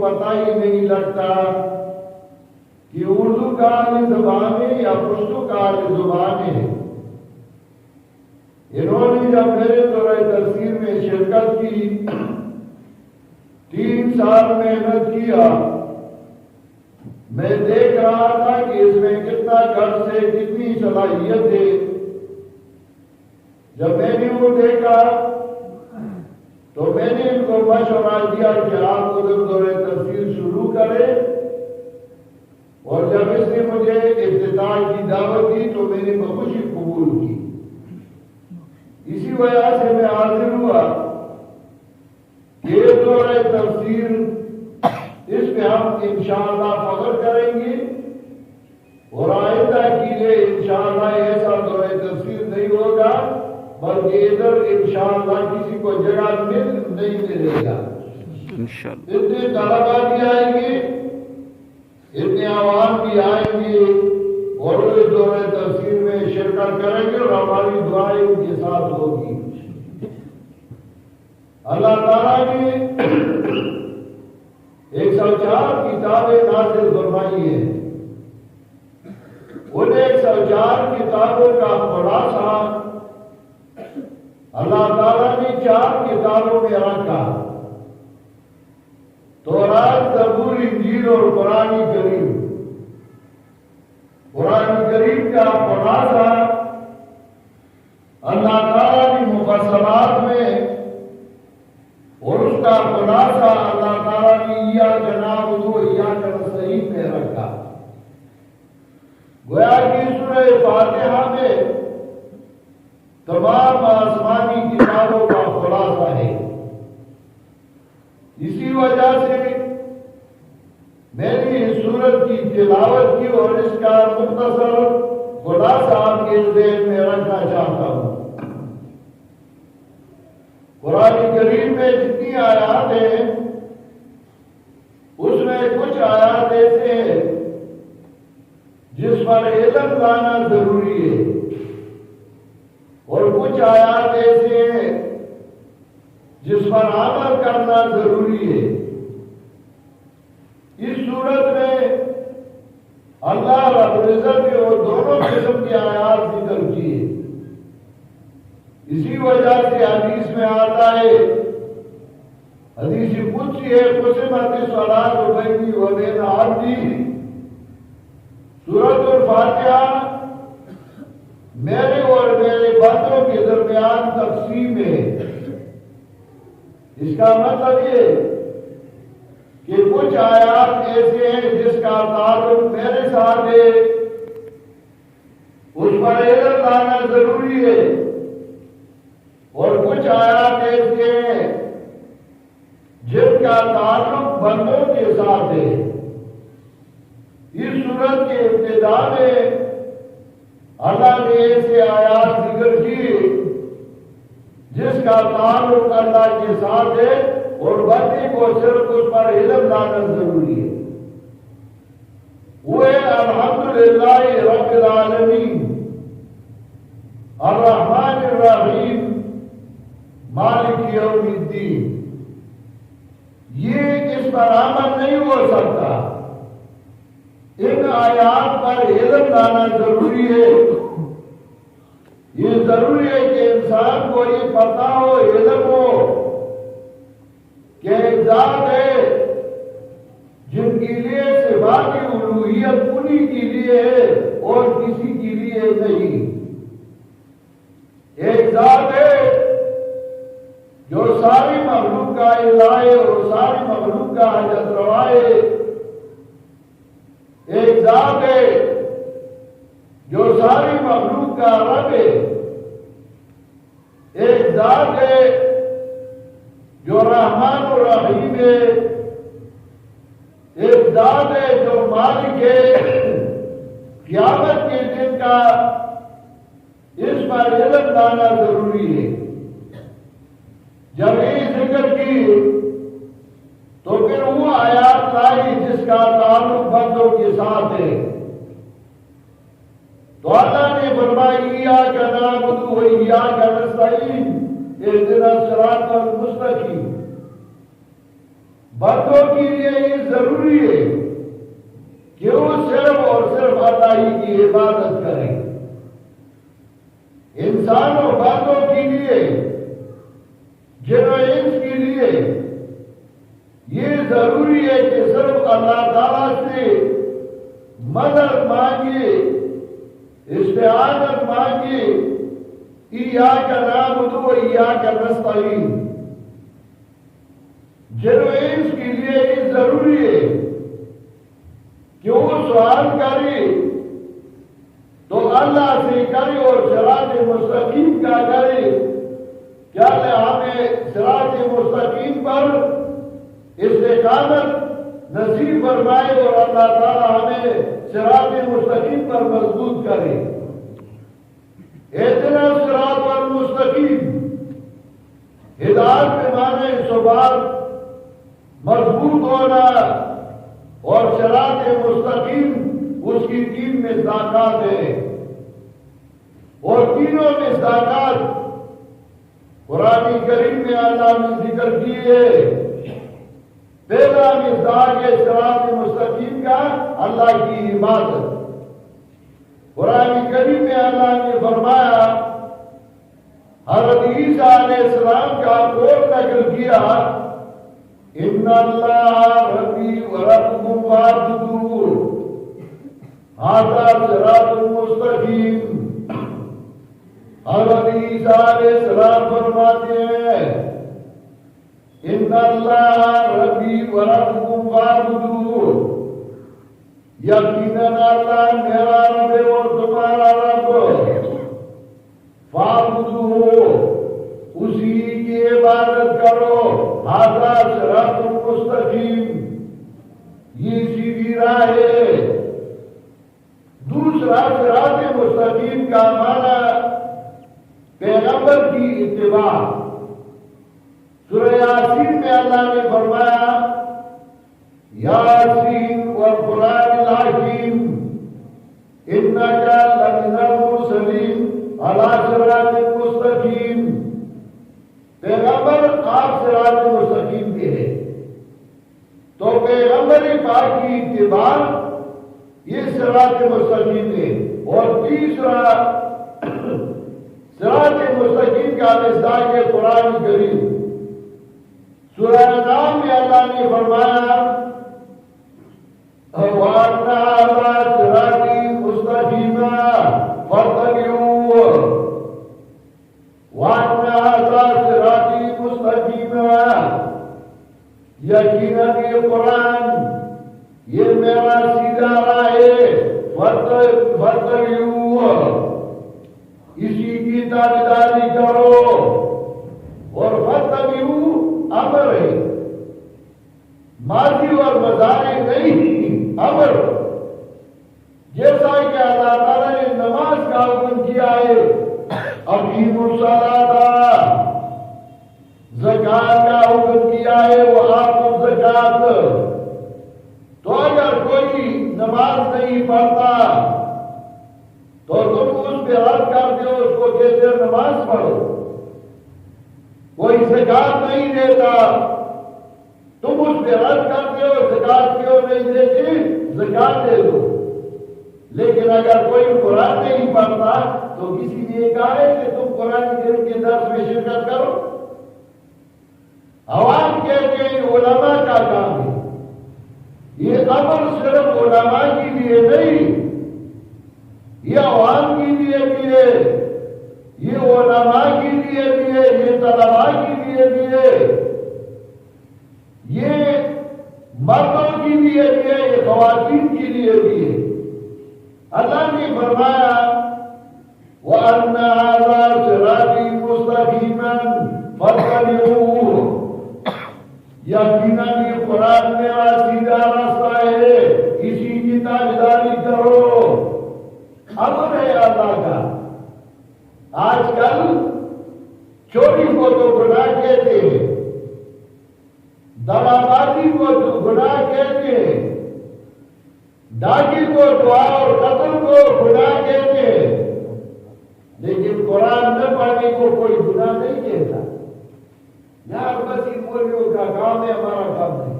پتہ ہی نہیں لگتا کہ اردو کا زبان ہے یا پشتو کا زبان ہے۔ انہوں نے جب میرے دورہ تفسیر میں شرکت کی، 3 سال محنت کیا، میں دیکھ رہا تھا کہ اس میں کتنا گھر سے کتنی صلاحیت ہے۔ جب میں نے وہ دیکھا تو میں نے ان کو مشورہ دیا کہ آپ ادھر دورہ تفسیر شروع کریں، اور جب اس نے مجھے افتتاح کی دعوت دی تو میں نے بخوشی قبول کی۔ اسی وجہ سے میں حاضر ہوا کہ یہ دورہ تفسیر اس پہ ہم انشاءاللہ فخر کریں گے، اور آئندہ کے لیے انشاءاللہ ایسا دورہ تفسیر نہیں ہوگا بلکہ ادھر انشاءاللہ کسی کو جگہ نہیں ملے گا۔ اتنے طلبا بھی آئیں گے، اتنے عوام بھی آئیں گے اور اس دورہ تفسیر میں شرکت کریں گے، اور ہماری دعائیں ان کے ساتھ ہوگی۔ اللہ تعالیٰ نے 104 کتابیں نازل فرمائی ہیں۔ ان 104 کتابوں کا خلاصہ اللہ تعالیٰ نے 4 کتابوں میں رکھا: تورات، زبور، انجیل اور قرآن کریم۔ قرآن کریم کا خلاصہ اللہ تعالیٰ نے مفصلات میں، اور اس کا خلاصہ اللہ تعالیٰ نے ایاک نعبد و ایاک نستعین میں رکھا۔ گویا کہ سورہ فاتحہ میں تمام آسمانی کتابوں کا خلاصہ ہے۔ اسی وجہ سے میں نے اس سورت کی تلاوت کی اور اس کا مختصر خلاصہ آپ کے ذہن میں رکھنا چاہتا ہوں۔ قرآن کریم میں جتنی آیات ہیں اس میں کچھ آیات ایسے ہیں جس پر علم لانا ضروری ہے، اور کچھ آیات ایسے ہیں جس پر عمل کرنا ضروری ہے۔ اس صورت میں اللہ رب العزت نے وہ دونوں قسم کی آیات ذکر کی ہے۔ اسی وجہ سے حدیث میں آتا ہے، حدیث قدسی ہے، قسمت الصلاۃ بینی و بین عبدی۔ سورۃ الفاتحہ میرے اور میرے بندوں کے درمیان تقسیم ہے۔ اس کا مطلب یہ کہ کچھ آیات ایسے ہیں جس کا تعلق میرے ساتھ ہے، اس پر علم لانا ضروری ہے، اور کچھ آیات ایسے ہیں جن کا تعلق بندوں کے ساتھ ہے۔ اس سورت کے ابتدا میں اللہ نے ایسے آیات ذکر کی جس کا تعلق اللہ کے ساتھ ہے، اور بندے کو صرف اس پر علم لانا ضروری ہے۔ وہ الحمدللہ رب العالمین الرحمن الرحیم مالک یوم الدین۔ یہ اس پر عمل نہیں ہو سکتا، ان آیات پر علم لانا ضروری ہے۔ یہ ضروری ہے کہ انسان کو یہ پتہ ہو، علم ہو کہ ایک ذات ہے جن کے لیے صفات الوہیت انہی کے لیے ہے اور کسی کے لیے نہیں۔ ایک ذات ہے جو ساری مخلوق کا الہ ہے اور ساری مخلوق کا حاجت روا ہے۔ ایک ذات ہے جو ساری مخلوق کا رب ہے۔ ایک ذات ہے جو رحمان و رحیم ہے۔ ایک ذات ہے جو مالک ہے قیامت کے دن کا۔ اس پر علم لانا ضروری ہے۔ جب یہ ذکر کی تو پھر وہ آیات لائی جس کا تعلق بندوں کے ساتھ ہے۔ تو اللہ نے فرمایا ایاک نعبد و ایاک نستعین اہدنا الصراط المستقیم۔ بندوں کے لیے یہ ضروری ہے کہ وہ صرف اور صرف اللہ ہی کی عبادت کریں. انسان اور بندوں کے لیے، جن و انس کے لیے یہ ضروری ہے کہ صرف اللہ تعالیٰ سے مدد مانگے، استعانت مانگے. ایاک نعبد و ایاک نستعین. جن و انس کے لیے یہ ضروری ہے کہ وہ سوال کرے تو اللہ سے کرے اور صراط مستقیم کا کرے کہ اللہ ہمیں صراط مستقیم پر استقامت نصیب فرمائے اور اللہ تعالی ہمیں صراط مستقیم پر مضبوط کرے. اہدنا الصراط المستقیم. ہدایت کے معنی ثبات، مضبوط ہونا، اور صراط مستقیم اس کی تین مصداقات ہے، اور تینوں مصداقات قرآن کریم میں اللہ نے ذکر کی ہے. پہلا مصداق ہے صراط مستقیم کا اللہ کی عبادت. قرآن کریم میں اللہ نے فرمایا، حضرت عیسیٰ علیہ السلام کا قول نقل کیا، ان اللہ ربی و ربکم فاعبدوہ ھذا صراط مستقیم. حضرت عیسیٰ علیہ السلام فرماتے ہیں، ان اللہ ربی و ربکم فاعبدوہ، یقیناً اللہ میرا رب ہے اور تمہارا رب. فاعبدوہ، اسی کی عبادت کرو. ھذا صراط مستقیم، یہ سیدھی راہ ہے. دوسرا صراط مستقیم کا معنی پیغمبر کی اتباع. سورہ یاسین میں اللہ نے فرمایا، یاسین والقرآن الحکیم انک لمن المرسلین علی صراط مستقیم. پیغمبر آپ صراط مستقیم کے ہیں، تو پیغمبر پاک کی اتباع یہ صراط مستقیم ہے. اور تیسرا صراط مستقیم کا مصداق ہے قرآن کریم. سورہ انعام میں اللہ نے فرمایا، وَأَنَّ هَذَا صِرَاطِي مُسْتَقِيمًا فَاتَّبِعُوهُ وَأَنَّ هَذَا صِرَاطِي مُسْتَقِيمًا. یقیناً یہ قرآن یہ میرا سیدھا راہ ہے. فَاتَّبِعُوهُ، اسی کی تابعداری کرو. اور فَاتَّبِعُوهُ امر ہے، ماضی اور مضارع نہیں، امر. جیسا کہ اللہ تعالیٰ نے نماز کا حکم کیا ہے، اقیموا الصلاۃ، زکات کا حکم کیا ہے، وآتوا الزکات. تو اگر کوئی نماز نہیں پڑھتا تو تم اس پہ رد کرتے ہو، اس کو کہتے ہو نماز پڑھو. کوئی زکات نہیں دیتا، تم اس پہ رد کرتے ہو، زکات کیوں نہیں دیتی، زکات دے دو. لیکن اگر کوئی قرآن نہیں پڑھتا تو کسی نے کہا ہے کہ تم قرآن کریم کے درس میں شرکت کرو. عوام کہتے ہیں علماء کا کام ہے. یہ امر صرف علماء کے لیے نہیں، یہ عوام کے لیے بھی ہے، یہ علماء کے لیے بھی ہے، یہ طلباء کے لیے بھی ہے، یہ مردوں کے لیے بھی ہے، یہ خواتین کے لیے بھی ہے. اللہ نے فرمایا، وَأَنَّ هَذَا صِرَاطِي مُسْتَقِيمًا فَاتَّبِعُوهُ. یقیناً یہ قرآن میرا سیدھا راستہ ہے، اسی کی تابعداری کرو. امر ہے اللہ کا. آج کل چوری کو تو گناہ کہتے ہیں، دغابازی کو تو گناہ کہتے ہیں، ڈاکی کو دعا اور قتل کو گناہ کہتے ہیں. لیکن قرآن نہ پڑھنے کو کوئی گناہ نہیں کہتا. یار بس ان مولیوں کا کام ہے، ہمارا کام نہیں.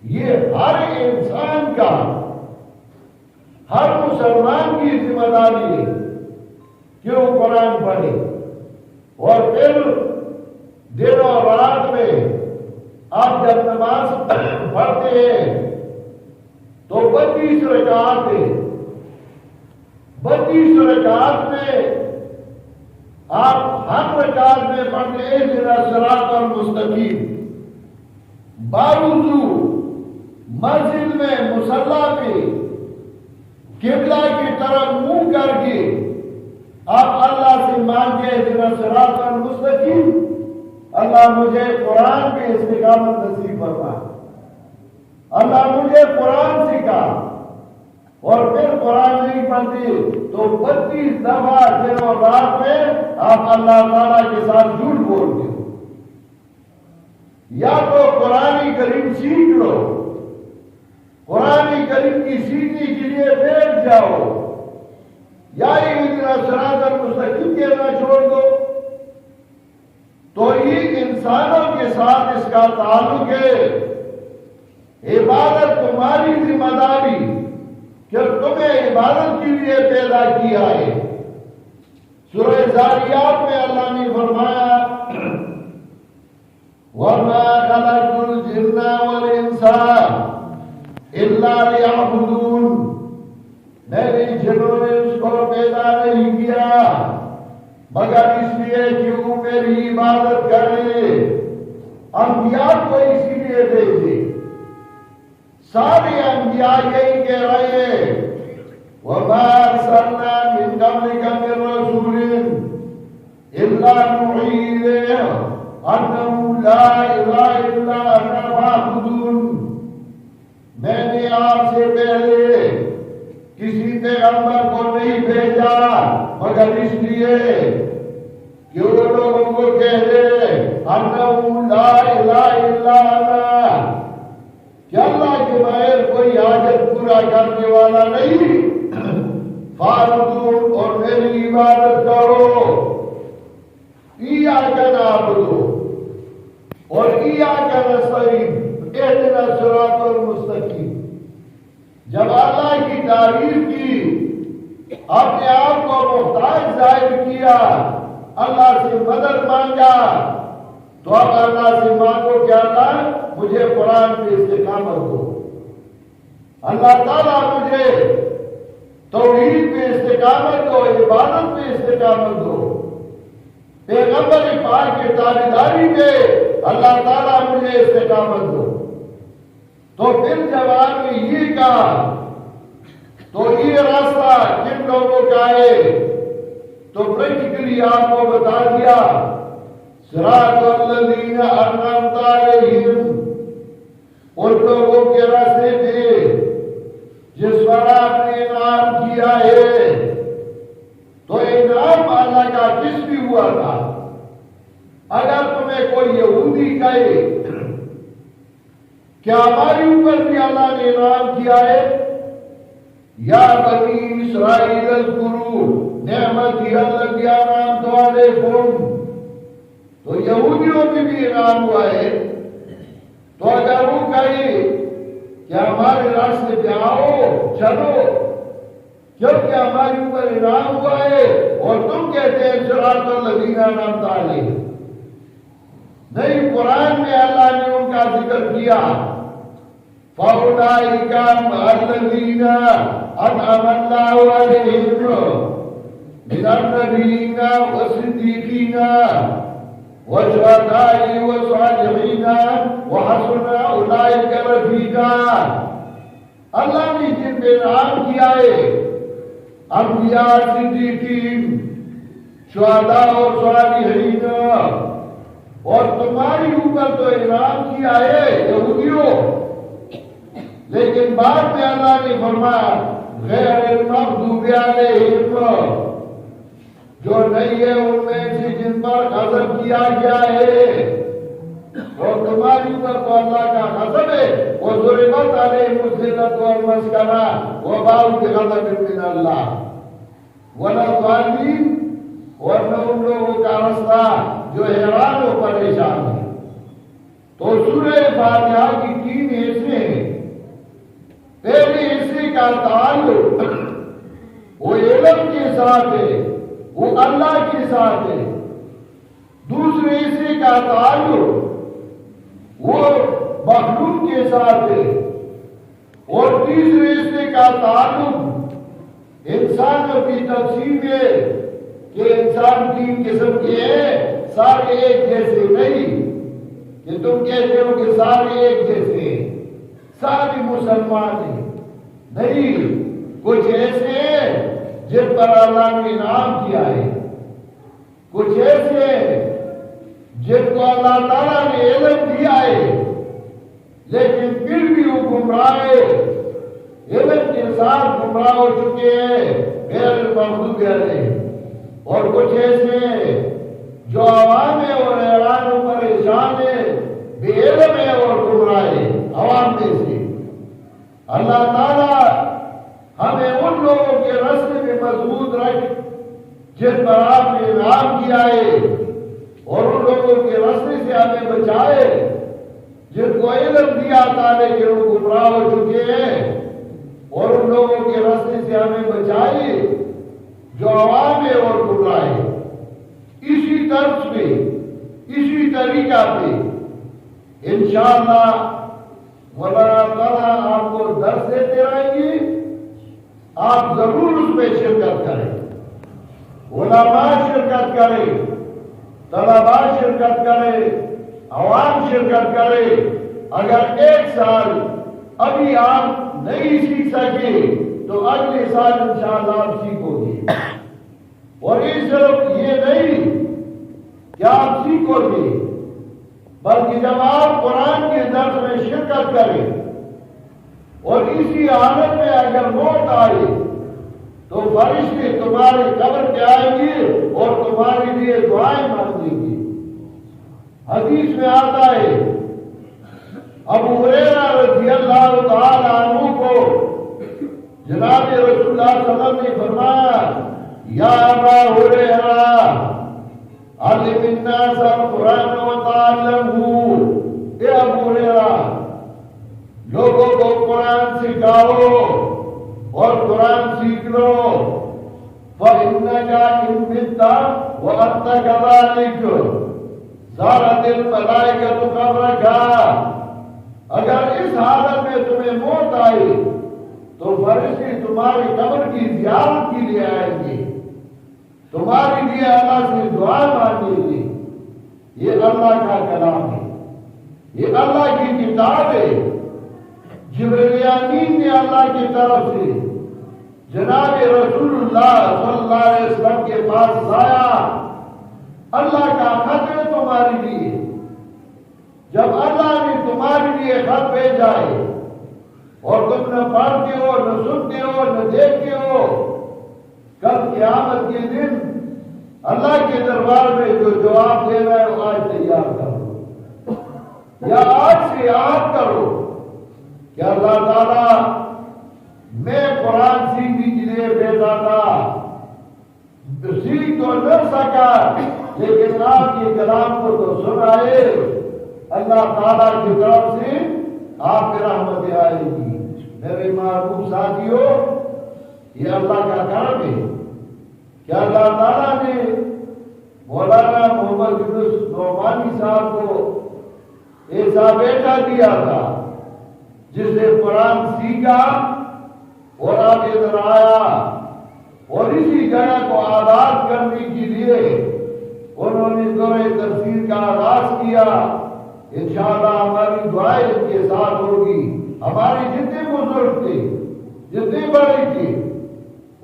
یہ ہر انسان کا، ہر مسلمان کی ذمہ داری ہے کہ وہ قرآن پڑھے، اور پھر دن اور رات میں آپ جب نماز پڑھتے ہیں تو 32 رکعات ہے، 32 رکعات میں آپ ہر رکعت میں پڑھتے ہیں اہدنا الصراط المستقیم، باوضو مسجد میں مصلی پہ قبلہ کی طرف منہ کر کے آپ اللہ سے مانگے اہدنا الصراط المستقیم، اللہ مجھے قرآن پہ استقامت نصیب فرما، اللہ مجھے قرآن سکھا، اور پھر قرآن نہیں پڑھتے تو 32 دفعہ دن اور رات میں آپ اللہ تعالیٰ کے ساتھ جھوٹ بولتے ہو۔ یا تو قرآن کریم سیکھ لو، قرآن کریم کی سیکھنے کے لیے بیٹھ جاؤ، یا اہدنا الصراط المستقیم کہنا چھوڑ دو۔ تو یہ انسانوں کے ساتھ اس کا تعلق ہے، عبادت تمہاری ذمہ داری کہ تمہیں عبادت کے لیے پیدا کیا ہے۔ سورہ ذاریات میں اللہ نے فرمایا وَمَا خَلَقْتُ الْجِنَّ وَالْإِنسَ إِلَّا لِيَعْبُدُونِ، میں نے جنوں نے اس کو پیدا نہیں کیا مگر اس لیے کہ وہ میری عبادت کرے۔ انبیاء کو اسی لیے بھیجے، سارے انبیاء یہی کہہ رہے ہیں وَمَا أَرْسَلْنَا مِن قَبْلِكَ مِن رَّسُولٍ إِلَّا نُوحِي إِلَيْهِ أَنَّهُ لَا إِلَٰهَ إِلَّا أَنَا فَاعْبُدُونِ، میں نے آپ سے پہلے کسی پیغمبر کو نہیں بھیجا مگر اس لیے کہ وہ لوگوں کو کہہ دے أَنَّهُ لَا إِلَٰهَ إِلَّا أَنَا، کہ اللہ کے بغیر کوئی حاجت پورا کرنے والا نہیں، فَاعْبُدُونِ، اور میری عبادت کرو۔ إِيَّاكَ نَعْبُدُ اور إِيَّاكَ نَسْتَعِينُ، اهدنا الصراط المستقیم۔ جب اللہ کی تعریف کی، اپنے آپ کو محتاج ظاہر کیا، اللہ سے مدد مانگا، تو اب اللہ سے مانگو کہ اللہ مجھے قرآن پہ استقامت دو، اللہ تعالیٰ مجھے توحید پہ استقامت دو، عبادت پہ استقامت دو، پیغمبر پاک کی تابعداری پہ اللہ تعالیٰ مجھے استقامت دو۔ تو پھر جب آپ نے یہ کہا تو یہ راستہ کن لوگوں کا ہے، تو پریکٹیکلی آپ کو بتا دیا صراط الذین انعمت علیہم، ان لوگوں کے راستے پہ جس پر آپ نے انعام کیا ہے۔ تو انعام اللہ کا کس بھی ہوا تھا؟ اگر تمہیں کوئی یہودی کہے کیا ہماری اوپر بھی اللہ نے انعام کیا ہے، یا بنی اسرائیل اذکروا نعمتی التی انعمت علیکم، تو یہودیوں کی بھی انعام ہوا ہے۔ تو اگر وہ کہے کہ ہمارے راستے پہ آؤ چلو، کیونکہ ہماری اوپر انعام ہوا ہے، اور تم کہتے ہیں صراط الذین انعمت علیہم، نہیں، قرآن میں اللہ نے ان کا ذکر کیا فَأُولَٰئِكَ مَعَ الَّذِينَ أَنْعَمَ اللَّهُ عَلَيْهِمْ مِنَ النَّبِيِّينَ وَالصِّدِّيقِينَ وَالشُّهَدَاءِ وَالصَّالِحِينَ وَحَسُنَ أُولَٰئِكَ رَفِیقًا۔ اللہ نے جن پہ انعام کیا ہے، انبیاء، صدیقین، شہداء اور صالحین، اور تمہاری اوپر تو انعام کیا ہے یہودیوں، لیکن بعد میں اللہ نے فرمایا غیر المغضوب علیہم، جو نہیں ہے ان میں سے جن پر غضب کیا گیا ہے، اور تمہاری اوپر تو اللہ کا غضب ہے، وَضُرِبَتْ عَلَيْهِمُ الذِّلَّةُ وَالْمَسْكَنَةُ وَبَاءُوا بِغَضَبٍ مِّنَ اللَّهِ وَلَا الضَّالِّينَ، اور نہ ان لوگوں کا راستہ جو حیران و پریشان ہے۔ تو سورہ فاتحہ کی 3 حصے ہیں، کا تعلق وہ علم کے ساتھ ہے، وہ اللہ کے ساتھ ہے، دوسرے حصے کا تعلق وہ مخلوق کے ساتھ ہے، اور تیسرے حصے کا تعلق انسانوں کی تقسیم ہے کہ انسان تین قسم کے ہیں، سارے ایک جیسے نہیں کہ تم کہتے ہو کہ سارے ایک جیسے ہیں، سارے مسلمان ہیں، نہیں، کچھ ایسے ہیں جن پر اللہ نے انعام کیا ہے، کچھ ایسے ہیں جن کو اللہ تعالیٰ نے علم دیا ہے لیکن پھر بھی وہ گمراہ ہے، علم کے ساتھ گمراہ ہو چکے ہیں، غیر مغضوب علیہم، اور کچھ ایسے ہیں جو عوام ہے اور حیران و پریشان ہے، بے علم ہے اور گمراہ ہے، عوام میں سے۔ اللہ تعالیٰ ہمیں ان لوگوں کے راستے میں مضبوط رکھ جن پر آپ نے انعام کیا ہے، اور ان لوگوں کے راستے سے ہمیں بچائے جن کو علم دیا تعالیٰ کہ وہ گمراہ ہو چکے ہیں، اور ان لوگوں کے راستے سے ہمیں بچائے جو عوام ہے اور گمراہ ہے۔ اسی طرز پہ، اسی طریقہ پہ انشاءاللہ مولانا تعالیٰ آپ کو درس دیتے رہیں گے، آپ ضرور اس میں شرکت کریں، علماء شرکت کریں، طلباء شرکت کریں، عوام شرکت کریں۔ اگر ایک سال ابھی آپ نہیں سیکھ سکے تو اگلے سال انشاءاللہ آپ سیکھو گے، اور یہ صرف یہ نہیں کہ آپ سیکھو گے بلکہ جب آپ قرآن کے درس میں شرکت کریں اور اسی حالت میں اگر موت آئے تو فرشتے تمہارے قبر پہ آئیں گے اور تمہارے لیے دعائیں مانگیں گے۔ حدیث میں آتا ہے ابو ہریرہ رضی اللہ تعالی عنہ کو جناب رسول اللہ صلی اللہ علیہ وسلم نے فرمایا یا ابا ہریرہ علم الناس القرآن وتعلمہ، اے ابو ہریرہ لوگوں کو قرآن سکھاؤ اور قرآن سیکھ لو، فَإِنَّكَ إِن مِتَّ وَأَنتَ كَذَلِكَ زارت الملائکۃ قبرک، اگر اس حالت میں تمہیں موت آئے تو فرشتے تمہاری قبر کی زیارت کے لیے آئیں گے، تمہارے لیے اللہ سے دعا مانگیں گے۔ یہ اللہ کا کلام ہے، یہ اللہ کی کتاب ہے۔ جبریل امین نے اللہ کی طرف سے جناب رسول اللہ صلی اللہ علیہ وسلم کے پاس لایا، اللہ کا خط ہے تمہارے لیے۔ جب اللہ نے تمہارے لیے خط بھیجا ہے اور تم نہ پڑھتے ہو، نہ سنتے ہو، نہ دیکھتے ہو، کل قیامت کے دن اللہ کے دربار میں جو جواب دینا ہے وہ آج تیار کرو، یا آج سے یاد کرو کہ اللہ تعالیٰ میں قرآن سیکھنے کے لیے بھیجا تھا، سیکھ تو نہ سکا لیکن آپ کے کلام کو تو سنا ہے، اللہ تعالیٰ کی طرف سے آپ کی رحمت آئے گی۔ میرے محبوب ساتھیوں، یہ اللہ کا کرم ہے کہ اللہ تعالیٰ نے مولانا محمد یونس نعمانی صاحب کو ایسا بیٹا دیا تھا جس نے قرآن سیکھا اور اب ادھر آیا، اور اسی جگہ کو آباد کرنے کے لیے انہوں نے دورہ تفسیر کا آغاز کیا۔ انشاءاللہ ہماری دعائیں ان کے ساتھ ہوگی۔ ہمارے جتنے بزرگ تھے، جتنے بڑے تھے،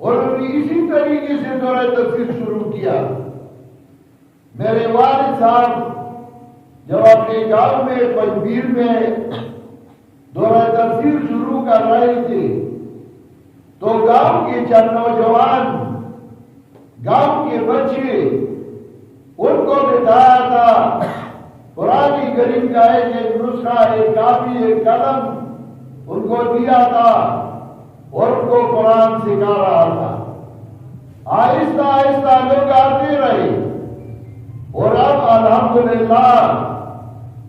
انہوں نے اسی طریقے سے دورہ تفسیر شروع کیا۔ میرے والد صاحب جب اپنے گاؤں میں پنجبیر میں دورہ تفسیر شروع کر رہے تھے تو گاؤں کے چند نوجوان، گاؤں کے بچے، ان کو بتایا تھا قرآن کریم کا ایک نسخہ، ایک کاپی، ایک قلم ان کو دیا تھا اور ان کو قرآن سکھا رہا تھا۔ آہستہ آہستہ لوگ آتے رہے اور اب الحمدللہ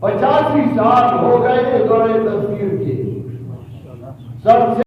85 سال ہو گئے دورہ تفسیر کے۔ سب سے